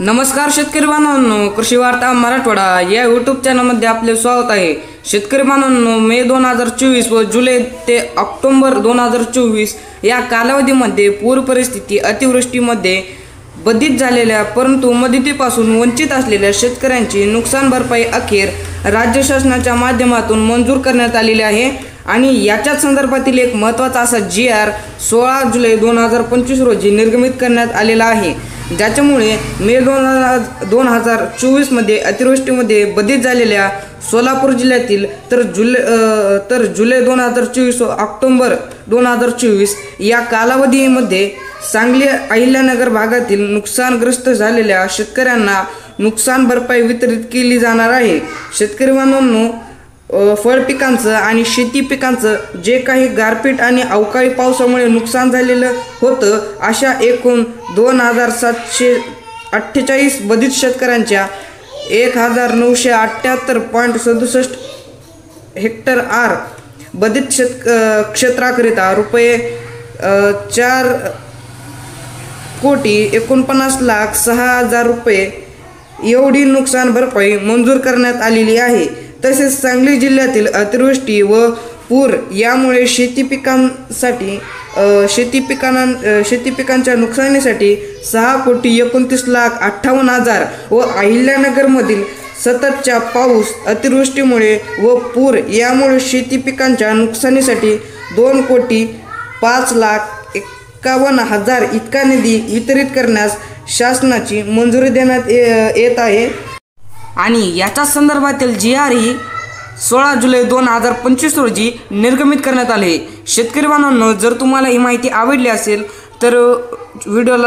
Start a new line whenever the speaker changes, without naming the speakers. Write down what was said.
नमस्कार शेतकरी बांधवांनो, कृषी वार्ता मराठवाडा या यूट्यूब चॅनलमध्ये आपले स्वागत आहे। शेतकरी बांधवांनो, मे 2024 व जुलै ते ऑक्टोबर 2024 या कालावधीमध्ये पूर परिस्थिती अतिवृष्टीमध्ये बाधित झालेल्या परंतु मदतीपासून वंचित असलेल्या शेतकऱ्यांची नुकसान भरपाई अखेर राज्य शासनाच्या माध्यमातून मंजूर करण्यात आलेली आहे आणि याच्या संदर्भातील एक महत्त्वाचा असा GR 16 जुलै 2025 रोजी निर्गमित करण्यात आलेला आहे, ज्याच्यामुळे मे 2024 मध्ये अतिवृष्टीमध्ये बाधित झालेल्या सोलापूर जिल्ह्यातील तर जुलै 2024 व ऑक्टोबर 2024 या कालावधीमध्ये सांगली अहिल्यानगर भागातील नुकसानग्रस्त झालेल्या शेतकऱ्यांना नुकसान भरपाई वितरित केली जाणार आहे। शेतकरी बांधवांनो, फळ पिकांचं आणि शेती पिकांचं जे काही गारपीट आणि अवकाळी पावसामुळे नुकसान झालेलं होतं, अशा एकूण 2748 बाधित शेतकऱ्यांच्या 1978.67 हेक्टर आर बाधित क्षेत्राकरिता रुपये 4,49,06,000 रुपये एवढी नुकसान भरपाई मंजूर करण्यात आलेली आहे। तसेच सांगली जिल्ह्यातील अतिवृष्टी व पूर यामुळे शेती पिकांच्या नुकसानीसाठी 6,29,58,000 व अहिल्यानगरमधील सततच्या पाऊस अतिवृष्टीमुळे व पूर यामुळे शेती पिकांच्या नुकसानीसाठी 2,05,51,000 इतका निधी वितरित करण्यास शासनाची मंजुरी देण्यात येत आहे आणि याच्या संदर्भातील GR ही 16 जुलै 2025 रोजी निर्गमित करण्यात आले। शेतकरी बांधवांनो, जर तुम्हाला ही माहिती आवडली असेल तर व्हिडिओला